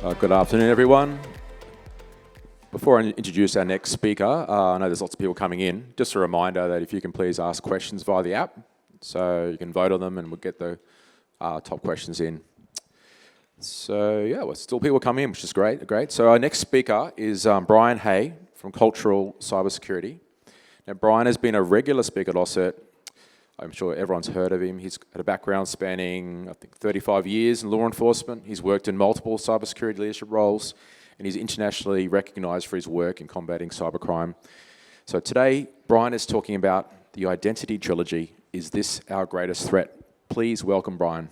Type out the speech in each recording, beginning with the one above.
Good afternoon, everyone. Before I introduce our next speaker, I know there's lots of people coming in. Just a reminder that if you can please ask questions via the app, so you can vote on them and we'll get the top questions in. So yeah, well, still people coming in, which is great. So our next speaker is Brian Hay from Cultural Cybersecurity. Now, Brian has been a regular speaker at AUSCERT. I'm sure everyone's heard of him. He's had a background spanning, I think, 35 years in law enforcement. He's worked in multiple cybersecurity leadership roles, and he's internationally recognised for his work in combating cybercrime. So today, Brian is talking about the Identity Trilogy. Is this our greatest threat? Please welcome Brian.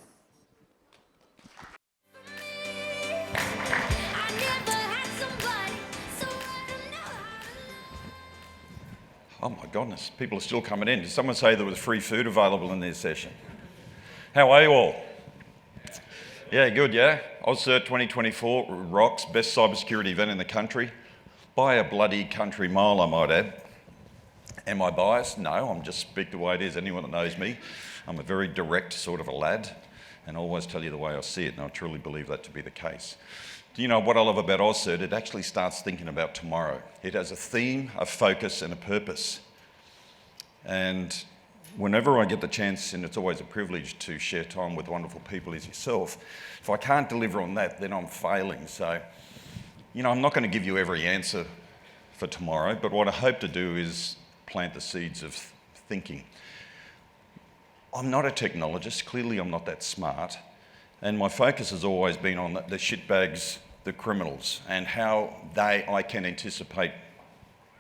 Oh my goodness, people are still coming in. Did someone say there was free food available in this session? How are you all? Yeah, good, yeah? AUSCERT2024 rocks, best cybersecurity event in the country. By a bloody country mile, I might add. Am I biased? No, I'm just speak the way it is. Anyone that knows me, I'm a very direct sort of a lad, and I always tell you the way I see it, and I truly believe that to be the case. Do you know what I love about AUSCERT? It actually starts thinking about tomorrow. It has a theme, a focus, and a purpose. And whenever I get the chance, and it's always a privilege to share time with wonderful people as yourself, if I can't deliver on that, then I'm failing. So, you know, I'm not going to give you every answer for tomorrow, but what I hope to do is plant the seeds of thinking. I'm not a technologist. Clearly, I'm not that smart. And my focus has always been on the shitbags, the criminals, and how I can anticipate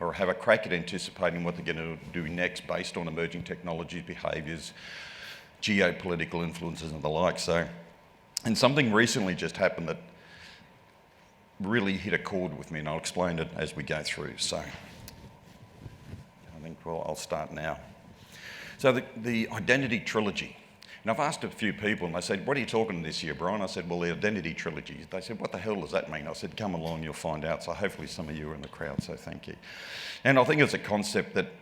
or have a crack at anticipating what they're going to do next based on emerging technologies, behaviours, geopolitical influences and the like. And something recently just happened that really hit a chord with me, and I'll explain it as we go through. So I think, well, I'll start now. So the Identity Trilogy. And I've asked a few people, and they said, what are you talking this year, Brian? I said, well, the Identity Trilogy. They said, what the hell does that mean? I said, come along, you'll find out. So hopefully some of you are in the crowd, so thank you. And I think it's a concept that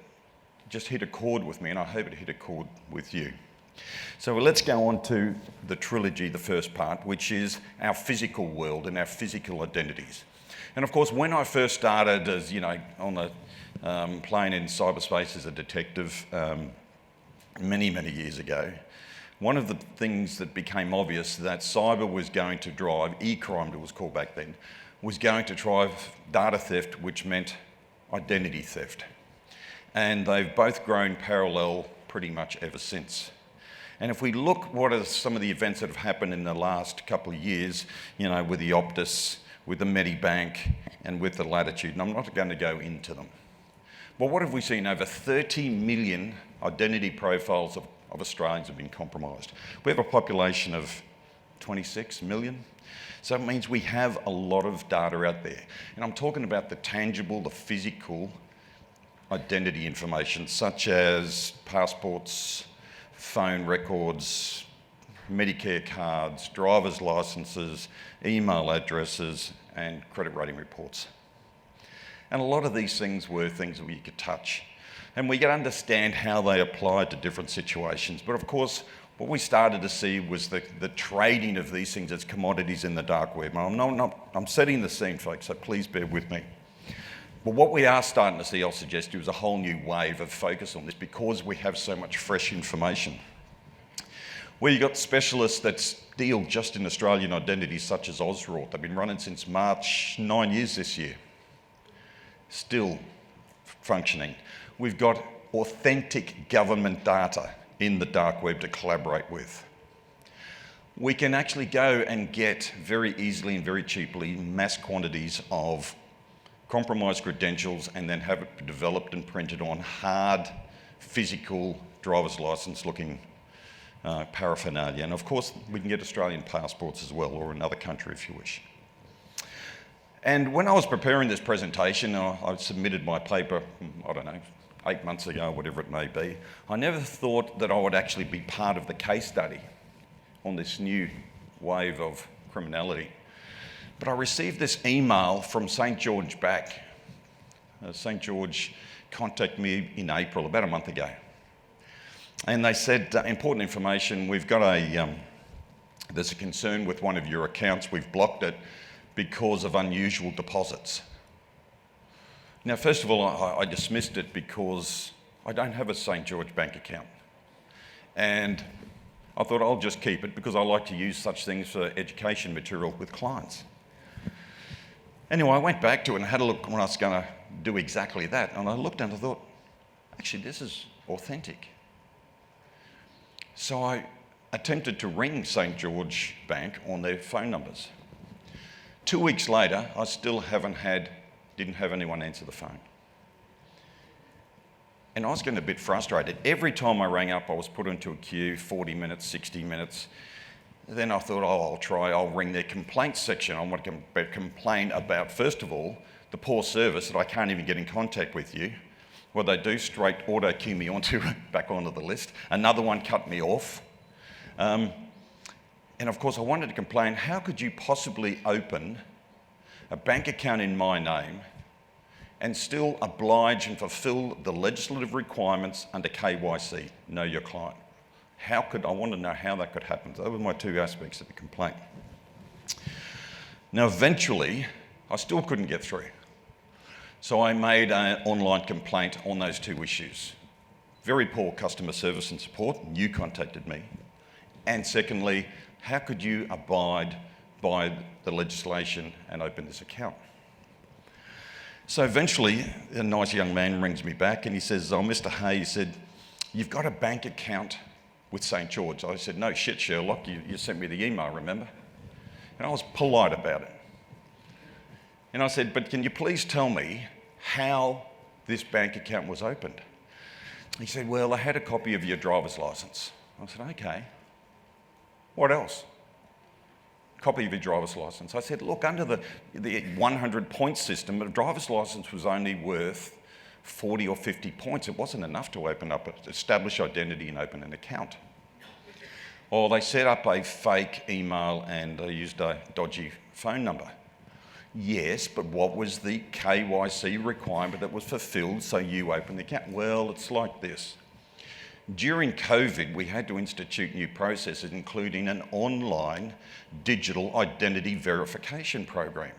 just hit a chord with me, and I hope it hit a chord with you. So let's go on to the trilogy, the first part, which is our physical world and our physical identities. And of course, when I first started as, you know, on a plane in cyberspace as a detective many, many years ago, one of the things that became obvious that cyber was going to drive, e-crime it was called back then, was going to drive data theft, which meant identity theft. And they've both grown parallel pretty much ever since. And if we look what are some of the events that have happened in the last couple of years, you know, with the Optus, with the Medibank, and with the Latitude, and I'm not going to go into them. But what have we seen? Over 30 million identity profiles of Australians have been compromised. We have a population of 26 million. So it means we have a lot of data out there. And I'm talking about the tangible, the physical identity information, such as passports, phone records, Medicare cards, driver's licenses, email addresses, and credit rating reports. And a lot of these things were things that you could touch. And we could understand how they applied to different situations. But of course, what we started to see was the trading of these things as commodities in the dark web. I'm setting the scene, folks, so please bear with me. But what we are starting to see, I'll suggest, is a whole new wave of focus on this because we have so much fresh information. Where you've got specialists that deal just in Australian identities, such as AUSCERT. They've been running since March, 9 years this year. Still functioning. We've got authentic government data in the dark web to collaborate with. We can actually go and get very easily and very cheaply mass quantities of compromised credentials and then have it developed and printed on hard, physical, driver's license looking paraphernalia. And of course, we can get Australian passports as well, or another country if you wish. And when I was preparing this presentation, I submitted my paper, I don't know, 8 months ago, whatever it may be. I never thought that I would actually be part of the case study on this new wave of criminality. But I received this email from St. George back. St. George contacted me in April, about a month ago. And they said, important information, we've got there's a concern with one of your accounts, we've blocked it, because of unusual deposits. Now, first of all, I dismissed it because I don't have a St. George bank account. And I thought I'll just keep it because I like to use such things for education material with clients. Anyway, I went back to it and had a look when I was going to do exactly that. And I looked and I thought, actually, this is authentic. So I attempted to ring St. George Bank on their phone numbers. 2 weeks later, I still didn't have anyone answer the phone. And I was getting a bit frustrated. Every time I rang up, I was put into a queue, 40 minutes, 60 minutes. Then I thought, I'll ring their complaints section. I want to complain about, first of all, the poor service that I can't even get in contact with you. What they do, straight auto-queue me back onto the list. Another one cut me off. And of course, I wanted to complain, how could you possibly open a bank account in my name and still oblige and fulfill the legislative requirements under KYC, know your client? I want to know how that could happen. So those were my two aspects of the complaint. Now, eventually, I still couldn't get through. So I made an online complaint on those two issues. Very poor customer service and support, you contacted me. And secondly, how could you abide by the legislation and open this account? So eventually, a nice young man rings me back and he says, Mr. Hay, he said, you've got a bank account with St. George. I said, no shit, Sherlock, you sent me the email, remember? And I was polite about it. And I said, but can you please tell me how this bank account was opened? He said, well, I had a copy of your driver's license. I said, okay. What else? Copy of your driver's license. I said, look, under the 100-point system, a driver's license was only worth 40 or 50 points. It wasn't enough to establish identity and open an account. Or they set up a fake email and they used a dodgy phone number. Yes, but what was the KYC requirement that was fulfilled so you opened the account? Well, it's like this. During COVID, we had to institute new processes, including an online digital identity verification program.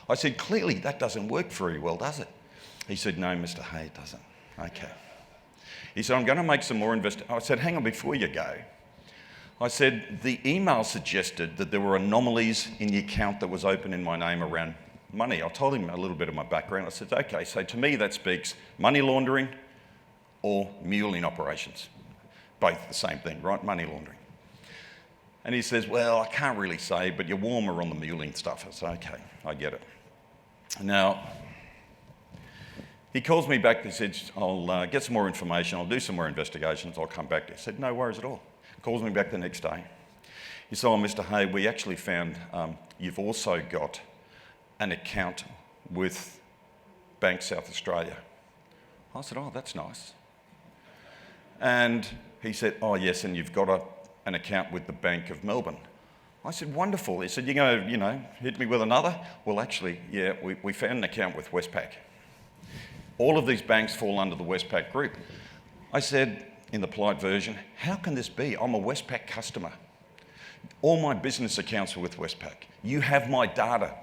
I said, clearly that doesn't work very well, does it? He said, no, Mr. Hay, it doesn't. Okay. He said, I'm going to make some more I said, hang on, before you go. I said, the email suggested that there were anomalies in the account that was open in my name around money. I told him a little bit of my background. I said, okay, so to me that speaks money laundering or muling operations. Both the same thing, right? Money laundering. And he says, well, I can't really say, but you're warmer on the muling stuff. I said, okay, I get it. Now, he calls me back and says, I'll get some more information, I'll do some more investigations, I'll come back to you. I said, no worries at all. Calls me back the next day. He said, Mr. Hay, we actually found you've also got an account with Bank South Australia. I said, oh, that's nice. And he said, oh, yes, and you've got an account with the Bank of Melbourne. I said, wonderful. He said, you're going to, hit me with another? Well, actually, yeah, we found an account with Westpac. All of these banks fall under the Westpac group. I said, in the polite version, how can this be? I'm a Westpac customer. All my business accounts are with Westpac. You have my data,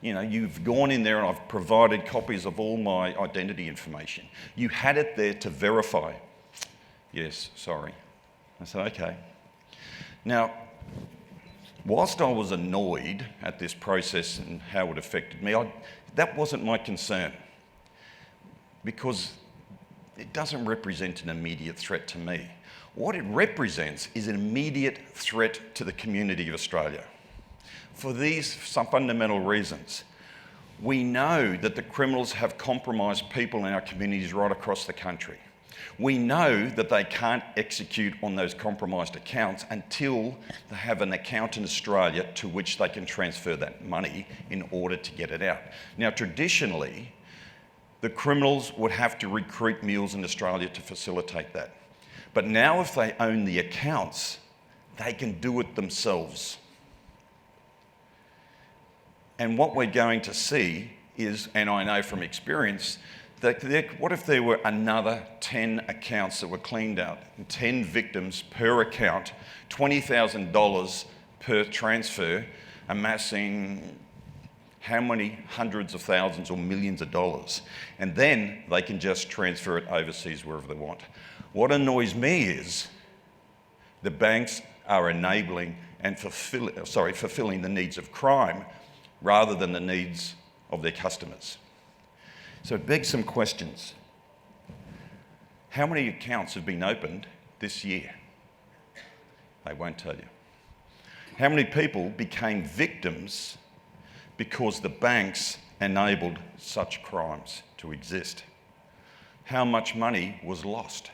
you've gone in there and I've provided copies of all my identity information. You had it there to verify. Yes, sorry. I said, okay. Now, whilst I was annoyed at this process and how it affected me, that wasn't my concern, because it doesn't represent an immediate threat to me. What it represents is an immediate threat to the community of Australia. For some fundamental reasons. We know that the criminals have compromised people in our communities right across the country. We know that they can't execute on those compromised accounts until they have an account in Australia to which they can transfer that money in order to get it out. Now, traditionally, the criminals would have to recruit mules in Australia to facilitate that. But now if they own the accounts, they can do it themselves. And what we're going to see is, and I know from experience, that what if there were another 10 accounts that were cleaned out, 10 victims per account, $20,000 per transfer, amassing how many hundreds of thousands or millions of dollars, and then they can just transfer it overseas wherever they want. What annoys me is the banks are enabling and fulfilling the needs of crime rather than the needs of their customers. So it begs some questions. How many accounts have been opened this year? They won't tell you. How many people became victims because the banks enabled such crimes to exist? How much money was lost?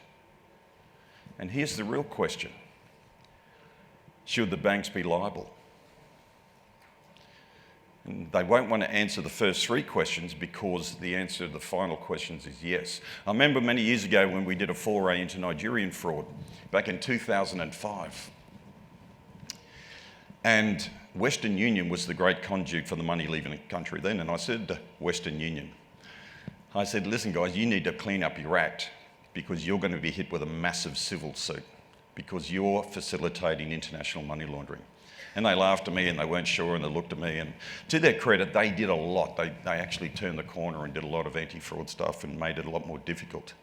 And here's the real question. Should the banks be liable? And they won't want to answer the first three questions because the answer to the final questions is yes. I remember many years ago when we did a foray into Nigerian fraud, back in 2005. And Western Union was the great conduit for the money leaving the country then. And I said to Western Union, I said, listen guys, you need to clean up your act because you're going to be hit with a massive civil suit because you're facilitating international money laundering. And they laughed at me and they weren't sure and they looked at me, and to their credit, they did a lot. They actually turned the corner and did a lot of anti-fraud stuff and made it a lot more difficult.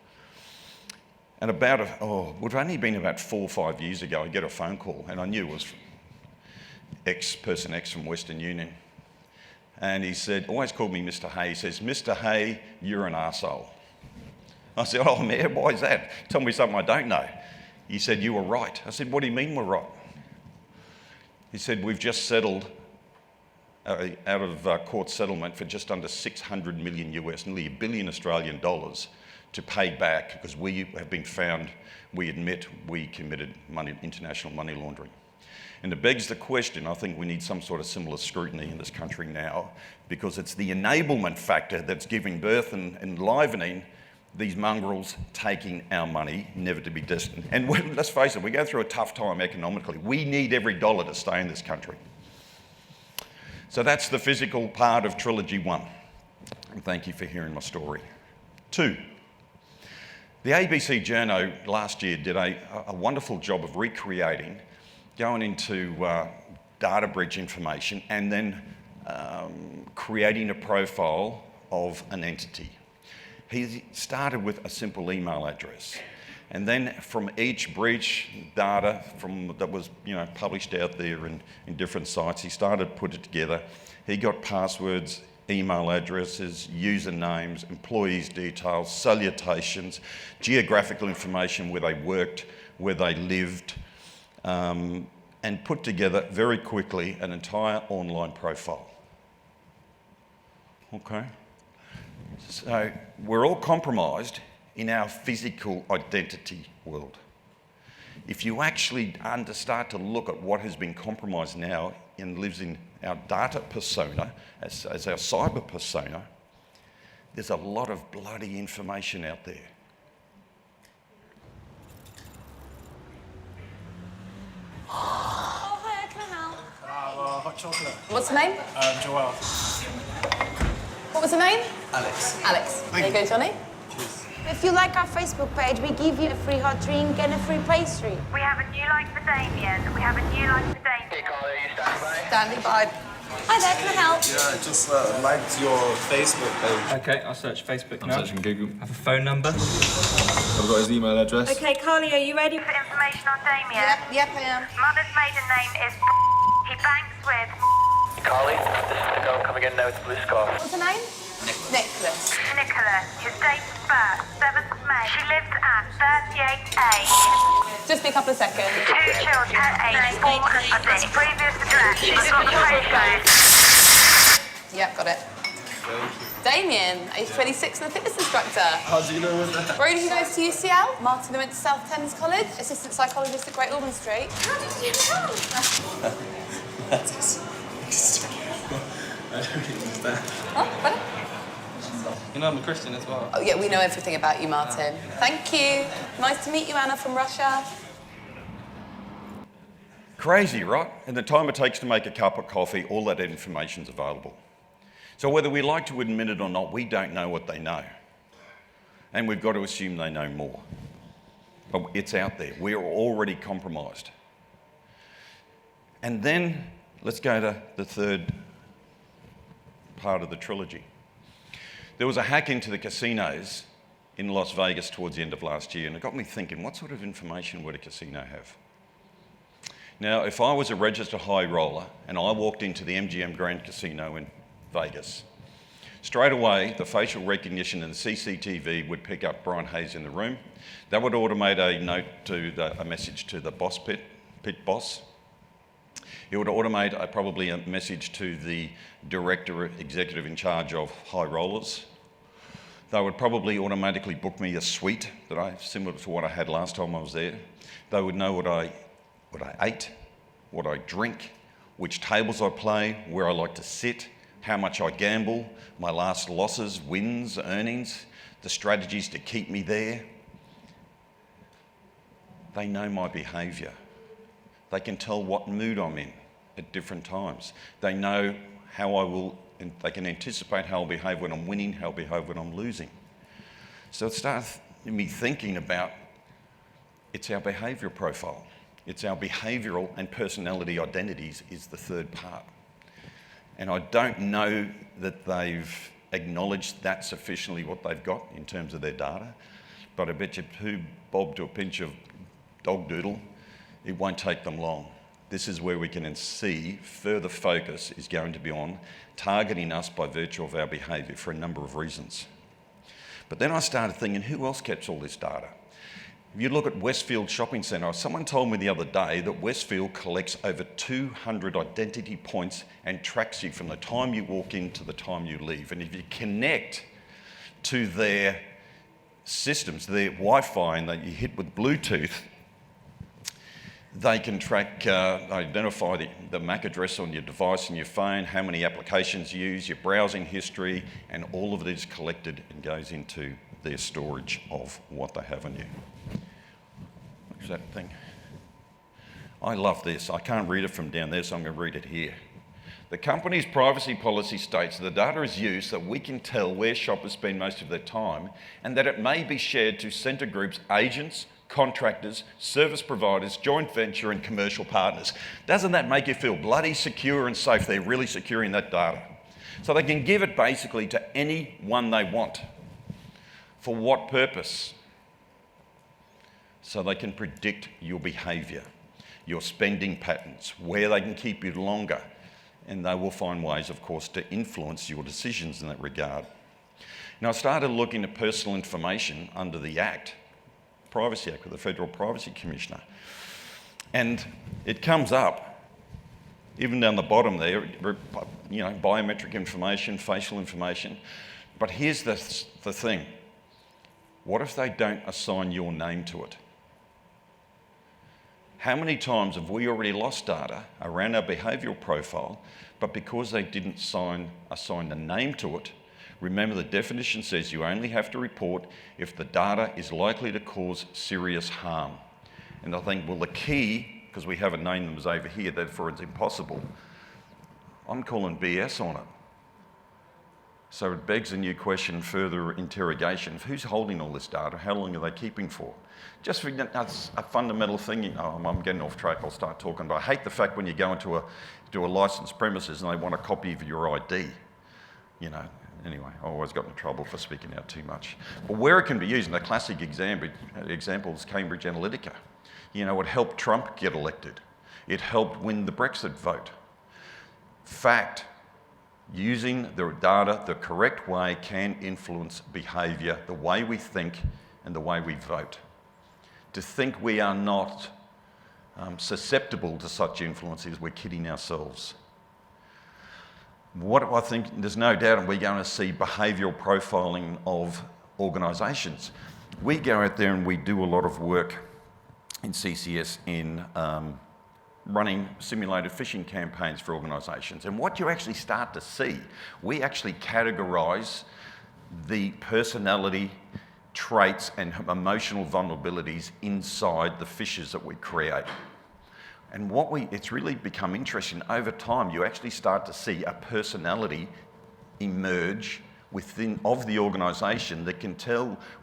And it would have only been about 4 or 5 years ago, I get a phone call, and I knew it was Person X from Western Union. And he said, always called me Mr. Hay. He says, Mr. Hay, you're an arsehole. I said, oh man, why is that? Tell me something I don't know. He said, you were right. I said, what do you mean we're right? He said, we've just settled out of court settlement for just under 600 million US, nearly $1 billion Australian dollars, to pay back because we have been found, we admit we committed international money laundering. And it begs the question, I think we need some sort of similar scrutiny in this country now, because it's the enablement factor that's giving birth and enlivening these mongrels taking our money, never to be destined. And let's face it, we go through a tough time economically. We need every dollar to stay in this country. So that's the physical part of Trilogy 1. And thank you for hearing my story. 2, the ABC Journo last year did a wonderful job of recreating, going into data breach information and then creating a profile of an entity. He started with a simple email address. And then from each breach data that was published out there in different sites, he started to put it together. He got passwords, email addresses, usernames, employees' details, salutations, geographical information where they worked, where they lived, and put together very quickly an entire online profile. Okay? So we're all compromised in our physical identity world. If you actually start to look at what has been compromised now and lives in our data persona, as our cyber persona, there's a lot of bloody information out there. Oh, hi, can I help? Hot chocolate. What's the name? Joelle. What was the name? Alex. Alex. There you go, Johnny. If you like our Facebook page, we give you a free hot drink and a free pastry. We have a new line for Damien. We have a new line for Damien. Hey, Carly, are you standing by? Standing by. Hi there, can I help? Yeah, I just liked your Facebook page. Okay, I'll search Facebook now. I'm searching Google. I have a phone number. I've got his email address. Okay, Carly, are you ready for information on Damien? Yep, I am. Mother's maiden name is He banks with Carly, this is the girl coming in now with the blue scarf. What's her name? Nicholas. Nicholas. His date of birth, 7th of May. She lives at 38A. Just be a couple of seconds. 2 children, age 4 and 6. Previous address. She's got the postcode. Yep, got it. Damien, age 26 and a fitness instructor. How do you know what that? Brody goes to UCL. Martin went to South Thames College. Assistant psychologist at Great Ormond Street. How did you know? I don't understand. Oh, pardon? You know I'm a Christian as well. Oh, yeah, we know everything about you, Martin. Thank you. Nice to meet you, Anna from Russia. Crazy, right? And the time it takes to make a cup of coffee, all that information's available. So whether we like to admit it or not, we don't know what they know. And we've got to assume they know more. But it's out there. We're already compromised. And then let's go to the third part of the trilogy. There was a hack into the casinos in Las Vegas towards the end of last year, and it got me thinking, what sort of information would a casino have? Now, if I was a registered high roller and I walked into the MGM Grand Casino in Vegas, straight away the facial recognition and the CCTV would pick up Brian Hayes in the room. That would automate a note to a message to the pit boss. It would automate probably a message to the director executive in charge of high rollers. They would probably automatically book me a suite similar to what I had last time I was there. They would know what I ate, what I drink, which tables I play, where I like to sit, how much I gamble, my last losses, wins, earnings, the strategies to keep me there. They know my behaviour. They can tell what mood I'm in at different times. They know how I will, and they can anticipate how I'll behave when I'm winning, how I'll behave when I'm losing. So it started me thinking about, it's our behavioural profile. It's our behavioural and personality identities is the third part. And I don't know that they've acknowledged that sufficiently what they've got in terms of their data, but I bet you who bob to a pinch of dog doodle, it won't take them long. This is where we can see further focus is going to be on targeting us by virtue of our behaviour for a number of reasons. But then I started thinking, who else keeps all this data? If you look at Westfield Shopping Centre, someone told me the other day that Westfield collects over 200 identity points and tracks you from the time you walk in to the time you leave. And if you connect to their systems, their Wi-Fi, and that you hit with Bluetooth, they can track, identify the MAC address on your device and your phone, how many applications you use, your browsing history, and all of it is collected and goes into their storage of what they have on you. What's that thing? I love this. I can't read it from down there, so I'm going to read it here. The company's privacy policy states that the data is used so we can tell where shoppers spend most of their time and that it may be shared to centre groups, agents, contractors, service providers, joint venture and commercial partners. Doesn't that make you feel bloody secure and safe? They're really securing that data. So they can give it basically to anyone they want. For what purpose? So they can predict your behaviour, your spending patterns, where they can keep you longer, and they will find ways, of course, to influence your decisions in that regard. Now, I started looking at personal information under the Act, Privacy Act with the Federal Privacy Commissioner, and it comes up, even down the bottom there, you know, biometric information, facial information, but here's the thing. What if they don't assign your name to it? How many times have we already lost data around our behavioural profile, but because they didn't assign a name to it? Remember, the definition says you only have to report if the data is likely to cause serious harm. And I think, well, the key, because we haven't named them as over here, therefore it's impossible, I'm calling BS on it. So it begs a new question, further interrogation of who's holding all this data, how long are they keeping for? Just for that's a fundamental thing. You know, I'm getting off track, I'll start talking, but I hate the fact when you go into a licensed premises and they want a copy of your ID. You know, anyway, I always got in trouble for speaking out too much. But where it can be used, and the classic example is Cambridge Analytica. You know, it helped Trump get elected. It helped win the Brexit vote. Fact. Using the data the correct way can influence behaviour, the way we think and the way we vote. To think we are not susceptible to such influences, we're kidding ourselves. What I think, there's no doubt, and we're going to see behavioural profiling of organisations. We go out there and we do a lot of work in CCS in running simulated phishing campaigns for organisations. And what you actually start to see, we actually categorise the personality traits and emotional vulnerabilities inside the phishes that we create. And it's really become interesting. Over time, you actually start to see a personality emerge within of the organisation that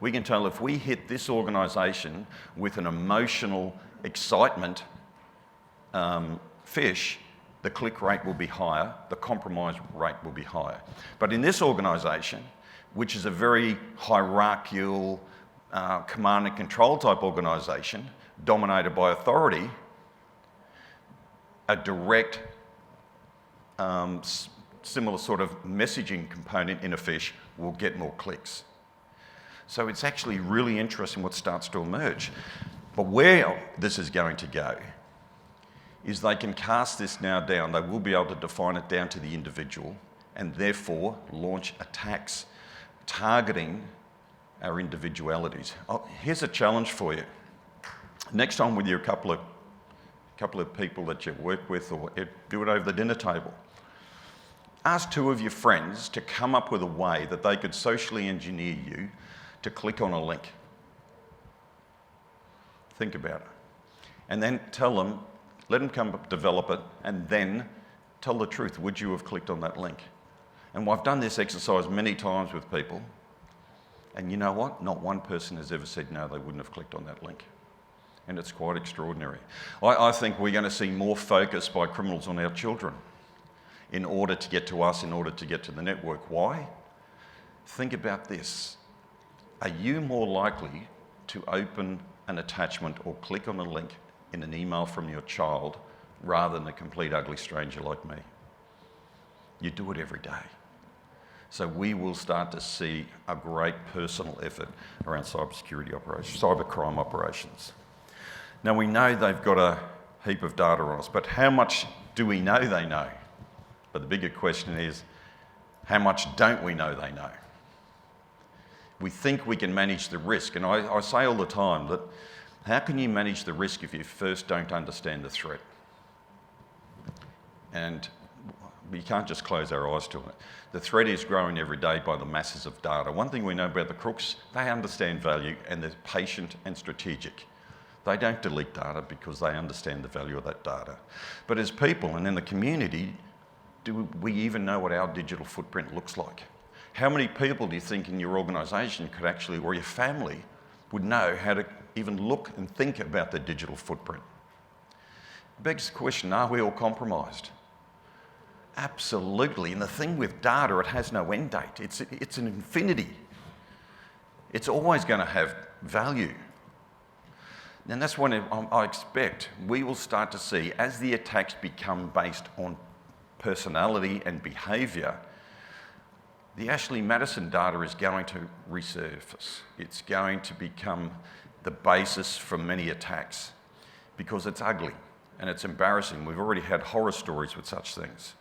we can tell if we hit this organisation with an emotional excitement fish, the click rate will be higher, the compromise rate will be higher. But in this organisation, which is a very hierarchical, command and control type organisation, dominated by authority, a direct, similar sort of messaging component in a fish will get more clicks. So it's actually really interesting what starts to emerge. But where this is going to go is they can cast this now down. They will be able to define it down to the individual and therefore launch attacks targeting our individualities. Oh, here's a challenge for you. Next time with you, a couple of people that you work with, or do it over the dinner table. Ask 2 of your friends to come up with a way that they could socially engineer you to click on a link. Think about it. And then tell them, let them come up, develop it, and then tell the truth. Would you have clicked on that link? And I've done this exercise many times with people, and you know what? Not one person has ever said no, they wouldn't have clicked on that link. And it's quite extraordinary. I think we're going to see more focus by criminals on our children in order to get to us, in order to get to the network. Why? Think about this. Are you more likely to open an attachment or click on a link in an email from your child rather than a complete ugly stranger like me? You do it every day. So we will start to see a great personal effort around cybersecurity operations, cybercrime operations. Now we know they've got a heap of data on us, but how much do we know they know? But the bigger question is, how much don't we know they know? We think we can manage the risk, and I say all the time that how can you manage the risk if you first don't understand the threat? And we can't just close our eyes to it. The threat is growing every day by the masses of data. One thing we know about the crooks, they understand value and they're patient and strategic. They don't delete data because they understand the value of that data. But as people and in the community, do we even know what our digital footprint looks like? How many people do you think in your organisation could actually, or your family, would know how to even look and think about their digital footprint? It begs the question, are we all compromised? Absolutely. And the thing with data, it has no end date. It's an infinity. It's always going to have value. And that's what I expect we will start to see as the attacks become based on personality and behaviour. The Ashley Madison data is going to resurface. It's going to become the basis for many attacks because it's ugly and it's embarrassing. We've already had horror stories with such things.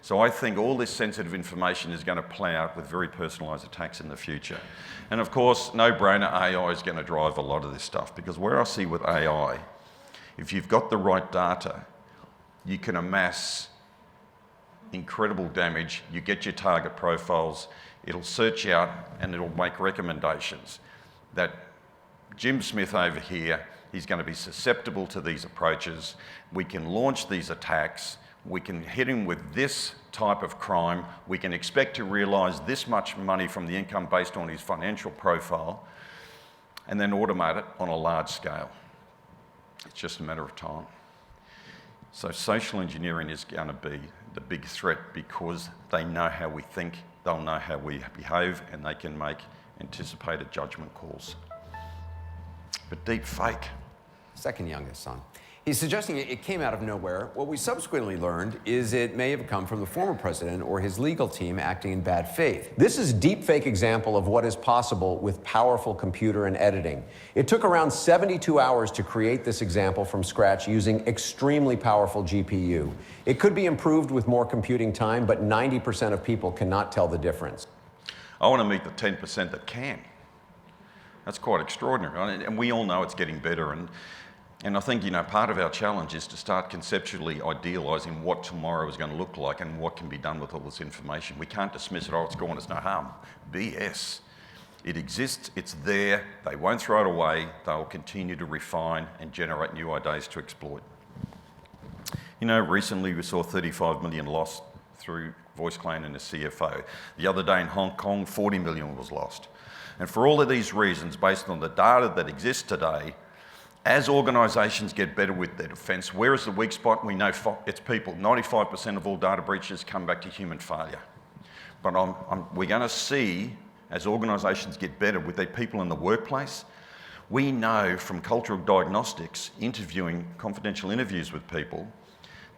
So I think all this sensitive information is going to play out with very personalised attacks in the future. And of course, no-brainer, AI is going to drive a lot of this stuff because where I see with AI, if you've got the right data, you can amass incredible damage. You get your target profiles, it'll search out and it'll make recommendations that Jim Smith over here, he's going to be susceptible to these approaches. We can launch these attacks. We can hit him with this type of crime. We can expect to realise this much money from the income based on his financial profile and then automate it on a large scale. It's just a matter of time. So social engineering is going to be the big threat because they know how we think, they'll know how we behave, and they can make anticipated judgment calls. But deep fake. Second youngest son. He's suggesting it came out of nowhere. What we subsequently learned is it may have come from the former president or his legal team acting in bad faith. This is a deepfake example of what is possible with powerful computer and editing. It took around 72 hours to create this example from scratch using extremely powerful GPU. It could be improved with more computing time, but 90% of people cannot tell the difference. I want to meet the 10% that can. That's quite extraordinary, and we all know it's getting better. And I think, part of our challenge is to start conceptually idealising what tomorrow is going to look like and what can be done with all this information. We can't dismiss it, it's gone, it's no harm. BS. It exists, it's there, they won't throw it away, they'll continue to refine and generate new ideas to exploit. Recently we saw 35 million lost through Voice Clan and the CFO. The other day in Hong Kong, 40 million was lost. And for all of these reasons, based on the data that exists today, As organisations get better with their defence, where is the weak spot? We know it's people. 95% of all data breaches come back to human failure. But we're going to see, as organisations get better with their people in the workplace, we know from cultural diagnostics, interviewing confidential interviews with people,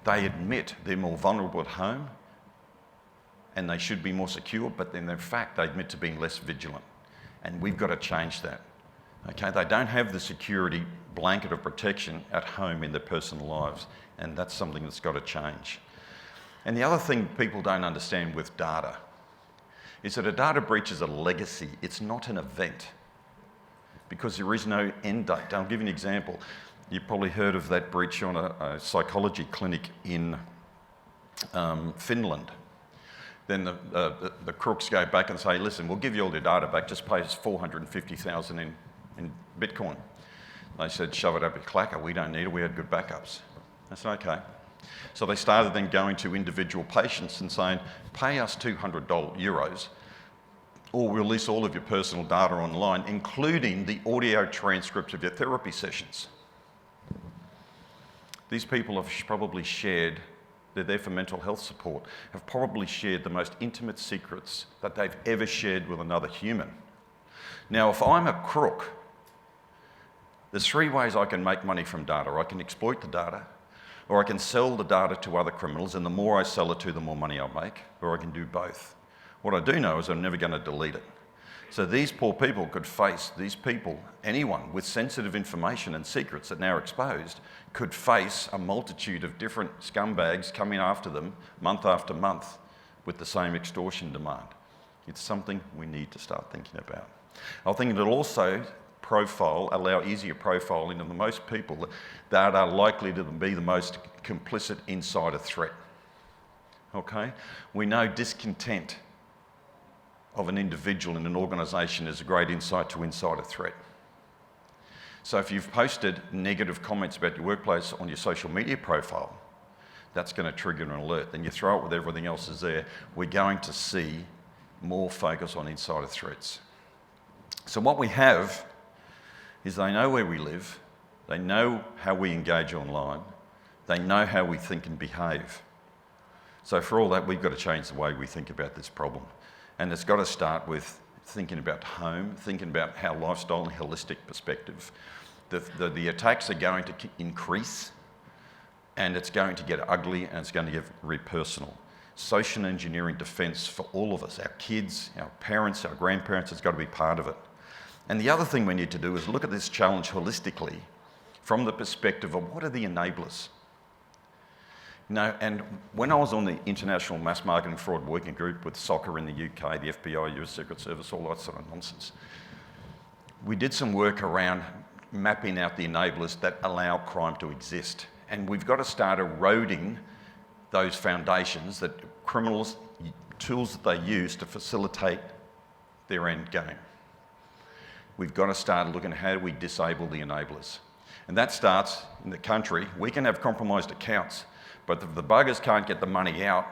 they admit they're more vulnerable at home and they should be more secure, but then in fact they admit to being less vigilant. And we've got to change that. Okay, they don't have the security blanket of protection at home in their personal lives, and that's something that's got to change. And the other thing people don't understand with data is that a data breach is a legacy. It's not an event, because there is no end date. I'll give you an example. You've probably heard of that breach on a psychology clinic in Finland. Then the crooks go back and say, listen, we'll give you all your data back, just pay us $450,000 in Bitcoin. They said, shove it up your clacker, we don't need it, we had good backups. I said, okay. So they started then going to individual patients and saying, pay us €200 or release all of your personal data online, including the audio transcripts of your therapy sessions. These people have probably shared, they're there for mental health support, have probably shared the most intimate secrets that they've ever shared with another human. Now, if I'm a crook, there's three ways I can make money from data. I can exploit the data, or I can sell the data to other criminals, and the more I sell it to, the more money I'll make, or I can do both. What I do know is I'm never going to delete it. So these poor people could face, anyone with sensitive information and secrets that now are exposed, could face a multitude of different scumbags coming after them month after month with the same extortion demand. It's something we need to start thinking about. I think it'll also allow easier profiling of the most people that are likely to be the most complicit inside a threat. Okay? We know discontent of an individual in an organisation is a great insight to inside a threat. So if you've posted negative comments about your workplace on your social media profile, that's going to trigger an alert. Then you throw it with everything else is there. We're going to see more focus on insider threats. So what we have is they know where we live, they know how we engage online, they know how we think and behave. So for all that, we've got to change the way we think about this problem. And it's got to start with thinking about home, thinking about how lifestyle and holistic perspective. The attacks are going to increase, and it's going to get ugly, and it's going to get very personal. Social engineering defence for all of us, our kids, our parents, our grandparents, it's got to be part of it. And the other thing we need to do is look at this challenge holistically from the perspective of what are the enablers? You know, and when I was on the International Mass Marketing Fraud Working Group with soccer in the UK, the FBI, US Secret Service, all that sort of nonsense, we did some work around mapping out the enablers that allow crime to exist. And we've got to start eroding those foundations that criminals, tools that they use to facilitate their end game. We've got to start looking at how do we disable the enablers. And that starts in the country. We can have compromised accounts, but if the buggers can't get the money out,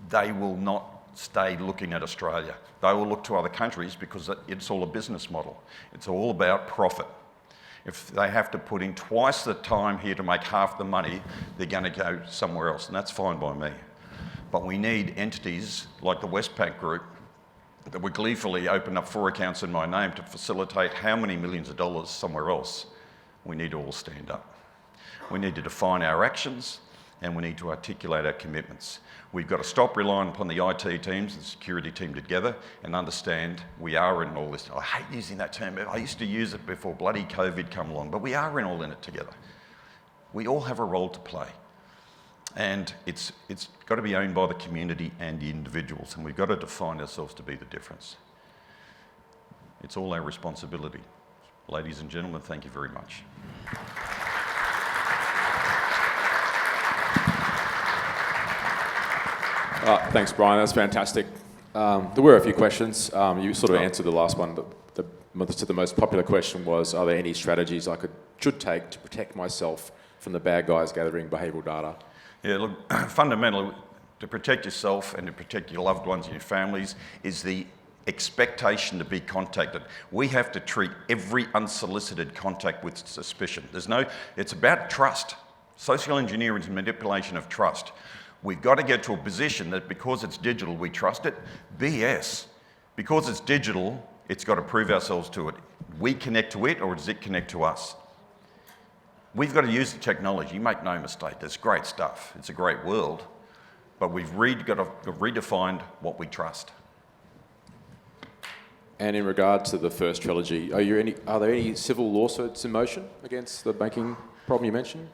they will not stay looking at Australia. They will look to other countries because it's all a business model. It's all about profit. If they have to put in twice the time here to make half the money, they're going to go somewhere else, and that's fine by me. But we need entities like the Westpac Group that would gleefully open up 4 accounts in my name to facilitate how many millions of dollars somewhere else. We need to all stand up. We need to define our actions, and we need to articulate our commitments. We've got to stop relying upon the IT teams and the security team together and understand we are in all this. I hate using that term. I used to use it before bloody COVID come along, but we are all in it together. We all have a role to play. And it's got to be owned by the community and the individuals, and we've got to define ourselves to be the difference. It's all our responsibility. Ladies and gentlemen, thank you very much. Thanks, Brian. That's fantastic. There were a few questions. You sort of answered the last one, but the most popular question was, are there any strategies I should take to protect myself from the bad guys gathering behavioural data? Yeah, look, fundamentally, to protect yourself and to protect your loved ones and your families is the expectation to be contacted. We have to treat every unsolicited contact with suspicion. It's about trust. Social engineering is manipulation of trust. We've got to get to a position that because it's digital, we trust it. BS. Because it's digital, it's got to prove ourselves to it. We connect to it, or does it connect to us? We've got to use the technology. Make no mistake, there's great stuff. It's a great world. But we've got to redefine what we trust. And in regard to the first trilogy, are there any civil lawsuits in motion against the banking problem you mentioned?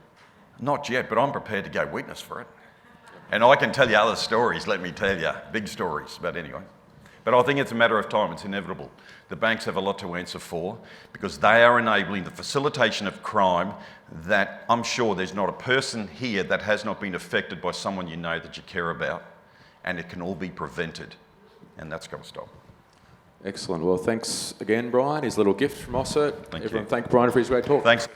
Not yet, but I'm prepared to go witness for it. And I can tell you other stories, let me tell you, big stories, but anyway. But I think it's a matter of time, it's inevitable. The banks have a lot to answer for because they are enabling the facilitation of crime that I'm sure there's not a person here that has not been affected by someone you know that you care about, and it can all be prevented, and that's got to stop. Excellent. Well, thanks again, Brian. His little gift from AUSCERT. Thank Everyone you. thank Brian for his great talk. Thanks.